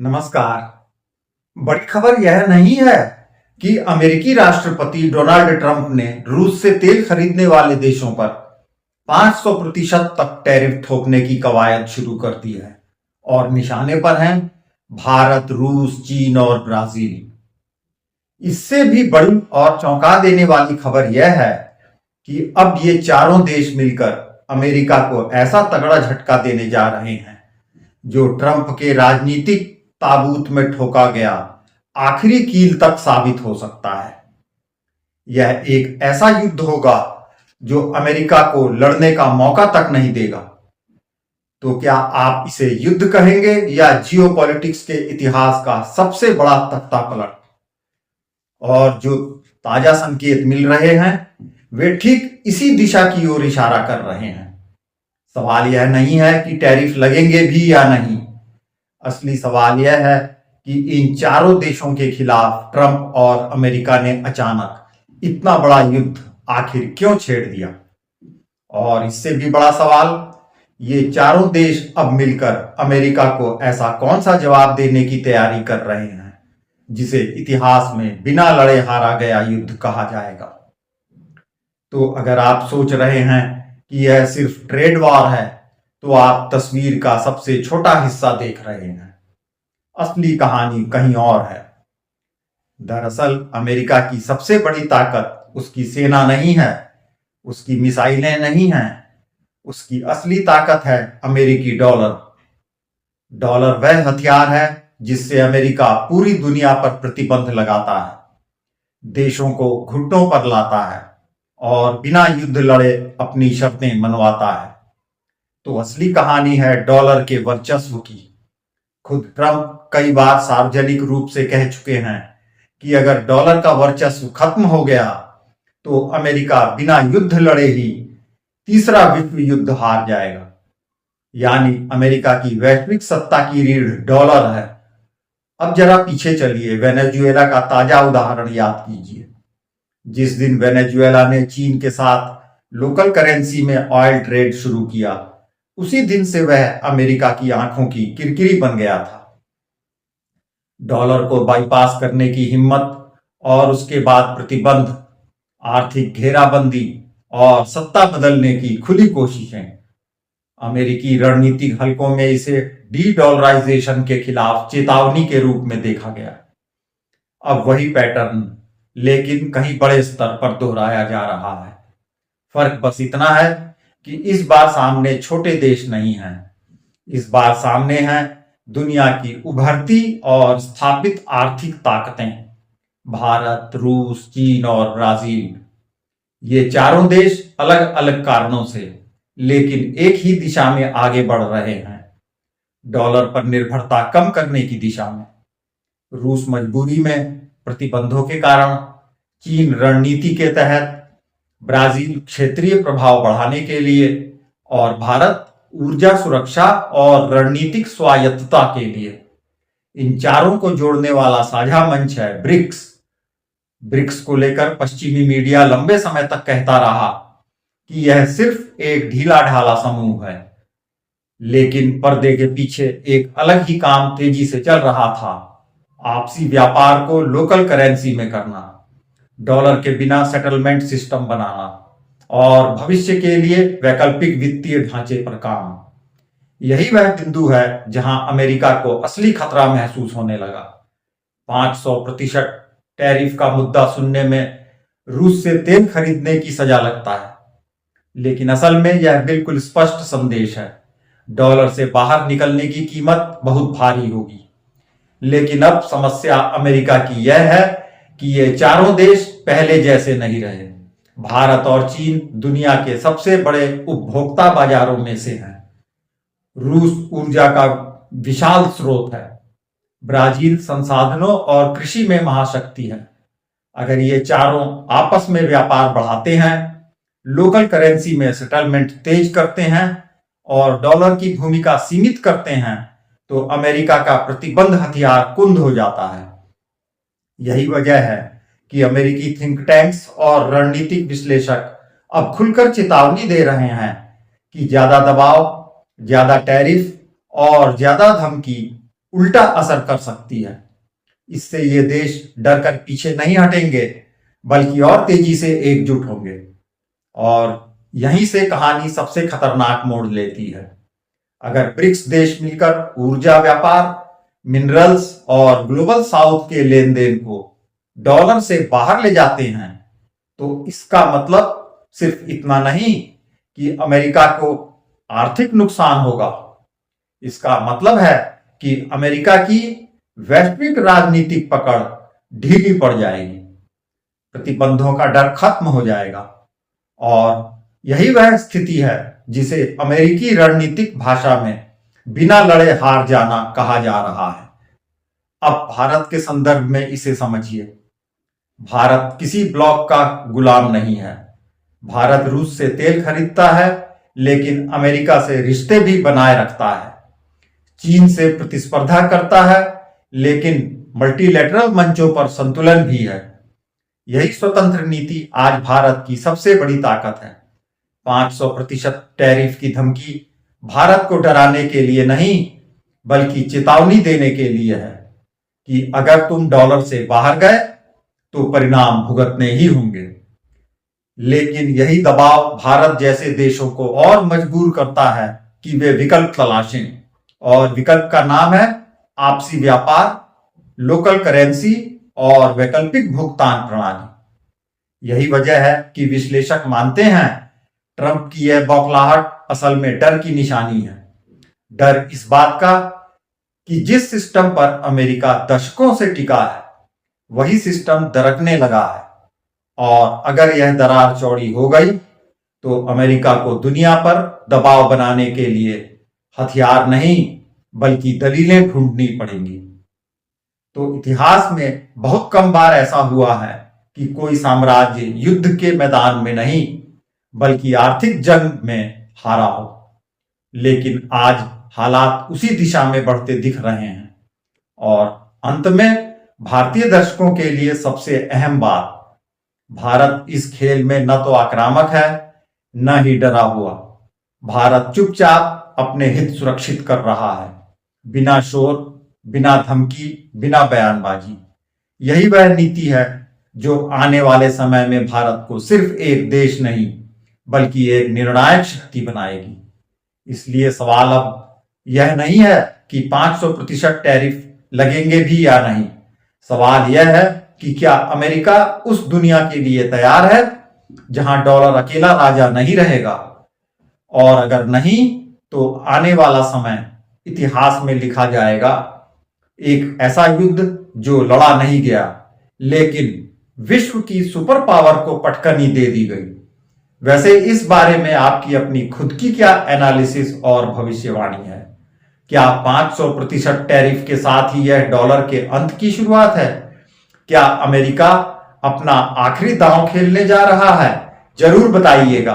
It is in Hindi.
नमस्कार। बड़ी खबर यह नहीं है कि अमेरिकी राष्ट्रपति डोनाल्ड ट्रंप ने रूस से तेल खरीदने वाले देशों पर 500% तक टैरिफ ठोकने की कवायद शुरू कर दी है और निशाने पर हैं भारत, रूस, चीन और ब्राजील। इससे भी बड़ी और चौंका देने वाली खबर यह है कि अब ये चारों देश मिलकर अमेरिका को ऐसा तगड़ा झटका देने जा रहे हैं जो ट्रंप के राजनीतिक ताबूत में ठोका गया आखिरी कील तक साबित हो सकता है। यह एक ऐसा युद्ध होगा जो अमेरिका को लड़ने का मौका तक नहीं देगा। तो क्या आप इसे युद्ध कहेंगे या जियोपॉलिटिक्स के इतिहास का सबसे बड़ा तख्तापलट? और जो ताजा संकेत मिल रहे हैं वे ठीक इसी दिशा की ओर इशारा कर रहे हैं। सवाल यह नहीं है कि टैरिफ लगेंगे भी या नहीं, असली सवाल यह है कि इन चारों देशों के खिलाफ ट्रंप और अमेरिका ने अचानक इतना बड़ा युद्ध आखिर क्यों छेड़ दिया। और इससे भी बड़ा सवाल, ये चारों देश अब मिलकर अमेरिका को ऐसा कौन सा जवाब देने की तैयारी कर रहे हैं जिसे इतिहास में बिना लड़े हारा गया युद्ध कहा जाएगा। तो अगर आप सोच रहे हैं कि यह सिर्फ ट्रेड वॉर है तो आप तस्वीर का सबसे छोटा हिस्सा देख रहे हैं। असली कहानी कहीं और है। दरअसल अमेरिका की सबसे बड़ी ताकत उसकी सेना नहीं है, उसकी मिसाइलें नहीं हैं, उसकी असली ताकत है अमेरिकी डॉलर। डॉलर वह हथियार है जिससे अमेरिका पूरी दुनिया पर प्रतिबंध लगाता है, देशों को घुटनों पर लाता है और बिना युद्ध लड़े अपनी शर्तें मनवाता है। तो असली कहानी है डॉलर के वर्चस्व की। खुद ट्रंप कई बार सार्वजनिक रूप से कह चुके हैं कि अगर डॉलर का वर्चस्व खत्म हो गया तो अमेरिका बिना युद्ध लड़े ही तीसरा विश्व युद्ध हार जाएगा। यानी अमेरिका की वैश्विक सत्ता की रीढ़ डॉलर है। अब जरा पीछे चलिए, वेनेजुएला का ताजा उदाहरण याद कीजिए। जिस दिन वेनेजुएला ने चीन के साथ लोकल करेंसी में ऑयल ट्रेड शुरू किया, उसी दिन से वह अमेरिका की आंखों की किरकिरी बन गया था। डॉलर को बाईपास करने की हिम्मत और उसके बाद प्रतिबंध, आर्थिक घेराबंदी और सत्ता बदलने की खुली कोशिशें। अमेरिकी रणनीतिक हलकों में इसे डी डॉलराइजेशन के खिलाफ चेतावनी के रूप में देखा गया। अब वही पैटर्न लेकिन कहीं बड़े स्तर पर दोहराया जा रहा है। फर्क बस इतना है कि इस बार सामने छोटे देश नहीं हैं, इस बार सामने हैं दुनिया की उभरती और स्थापित आर्थिक ताकतें, भारत, रूस, चीन और ब्राजील। ये चारों देश अलग अलग कारणों से लेकिन एक ही दिशा में आगे बढ़ रहे हैं, डॉलर पर निर्भरता कम करने की दिशा में। रूस मजबूरी में प्रतिबंधों के कारण, चीन रणनीति के तहत, ब्राजील क्षेत्रीय प्रभाव बढ़ाने के लिए और भारत ऊर्जा सुरक्षा और रणनीतिक स्वायत्तता के लिए। इन चारों को जोड़ने वाला साझा मंच है ब्रिक्स। ब्रिक्स को लेकर पश्चिमी मीडिया लंबे समय तक कहता रहा कि यह सिर्फ एक ढीला ढाला समूह है, लेकिन पर्दे के पीछे एक अलग ही काम तेजी से चल रहा था। आपसी व्यापार को लोकल करेंसी में करना, डॉलर के बिना सेटलमेंट सिस्टम बनाना और भविष्य के लिए वैकल्पिक वित्तीय ढांचे पर काम। यही वह बिंदु है जहां अमेरिका को असली खतरा महसूस होने लगा। 500% टैरिफ का मुद्दा सुनने में रूस से तेल खरीदने की सजा लगता है, लेकिन असल में यह बिल्कुल स्पष्ट संदेश है। डॉलर से बाहर निकलने की कीमत बहुत भारी होगी। लेकिन अब समस्या अमेरिका की यह है कि ये चारों देश पहले जैसे नहीं रहे। भारत और चीन दुनिया के सबसे बड़े उपभोक्ता बाजारों में से हैं। रूस ऊर्जा का विशाल स्रोत है। ब्राजील संसाधनों और कृषि में महाशक्ति है। अगर ये चारों आपस में व्यापार बढ़ाते हैं, लोकल करेंसी में सेटलमेंट तेज करते हैं और डॉलर की भूमिका सीमित करते हैं, तो अमेरिका का प्रतिबंध हथियार कुंद हो जाता है। यही वजह है कि अमेरिकी थिंक टैंक्स और रणनीतिक विश्लेषक अब खुलकर चेतावनी दे रहे हैं कि ज्यादा दबाव, ज्यादा टैरिफ और ज्यादा धमकी उल्टा असर कर सकती है। इससे ये देश डर कर पीछे नहीं हटेंगे, बल्कि और तेजी से एकजुट होंगे। और यहीं से कहानी सबसे खतरनाक मोड़ लेती है। अगर ब्रिक्स देश मिलकर ऊर्जा व्यापार, मिनरल्स और ग्लोबल साउथ के लेन देन को डॉलर से बाहर ले जाते हैं, तो इसका मतलब सिर्फ इतना नहीं कि अमेरिका को आर्थिक नुकसान होगा। इसका मतलब है कि अमेरिका की वैश्विक राजनीतिक पकड़ ढीली पड़ जाएगी, प्रतिबंधों का डर खत्म हो जाएगा। और यही वह स्थिति है जिसे अमेरिकी रणनीतिक भाषा में बिना लड़े हार जाना कहा जा रहा है। अब भारत के संदर्भ में इसे समझिए। भारत किसी ब्लॉक का गुलाम नहीं है। भारत रूस से तेल खरीदता है, लेकिन अमेरिका से रिश्ते भी बनाए रखता है। चीन से प्रतिस्पर्धा करता है, लेकिन मल्टीलैटरल मंचों पर संतुलन भी है। यही स्वतंत्र नीति आज भारत की सबसे बड़ी ताकत है। 500% टैरिफ की धमकी भारत को डराने के लिए नहीं, बल्कि चेतावनी देने के लिए है कि अगर तुम डॉलर से बाहर गए तो परिणाम भुगतने ही होंगे। लेकिन यही दबाव भारत जैसे देशों को और मजबूर करता है कि वे विकल्प तलाशें, और विकल्प का नाम है आपसी व्यापार, लोकल करेंसी और वैकल्पिक भुगतान प्रणाली। यही वजह है कि विश्लेषक मानते हैं ट्रंप की यह बौखलाहट असल में डर की निशानी है। डर इस बात का कि जिस सिस्टम पर अमेरिका दशकों से टिका है, वही सिस्टम दरकने लगा है। और अगर यह दरार चौड़ी हो गई तो अमेरिका को दुनिया पर दबाव बनाने के लिए हथियार नहीं, बल्कि दलीलें ढूंढनी पड़ेंगी। तो इतिहास में बहुत कम बार ऐसा हुआ है कि कोई साम्राज्य युद्ध के मैदान में नहीं, बल्कि आर्थिक जंग में हारा हो। लेकिन आज हालात उसी दिशा में बढ़ते दिख रहे हैं। और अंत में भारतीय दर्शकों के लिए सबसे अहम बात, भारत इस खेल में न तो आक्रामक है, न ही डरा हुआ। भारत चुपचाप अपने हित सुरक्षित कर रहा है, बिना शोर, बिना धमकी, बिना बयानबाजी। यही वह नीति है जो आने वाले समय में भारत को सिर्फ एक देश नहीं, बल्कि एक निर्णायक शक्ति बनाएगी। इसलिए सवाल अब यह नहीं है कि 500% टैरिफ लगेंगे भी या नहीं। सवाल यह है कि क्या अमेरिका उस दुनिया के लिए तैयार है जहां डॉलर अकेला राजा नहीं रहेगा। और अगर नहीं, तो आने वाला समय इतिहास में लिखा जाएगा एक ऐसा युद्ध जो लड़ा नहीं गया, लेकिन विश्व की सुपर पावर को पटकनी दे दी गई। वैसे इस बारे में आपकी अपनी खुद की क्या एनालिसिस और भविष्यवाणी है? क्या 500% टैरिफ के साथ ही यह डॉलर के अंत की शुरुआत है? क्या अमेरिका अपना आखिरी दांव खेलने जा रहा है? जरूर बताइएगा।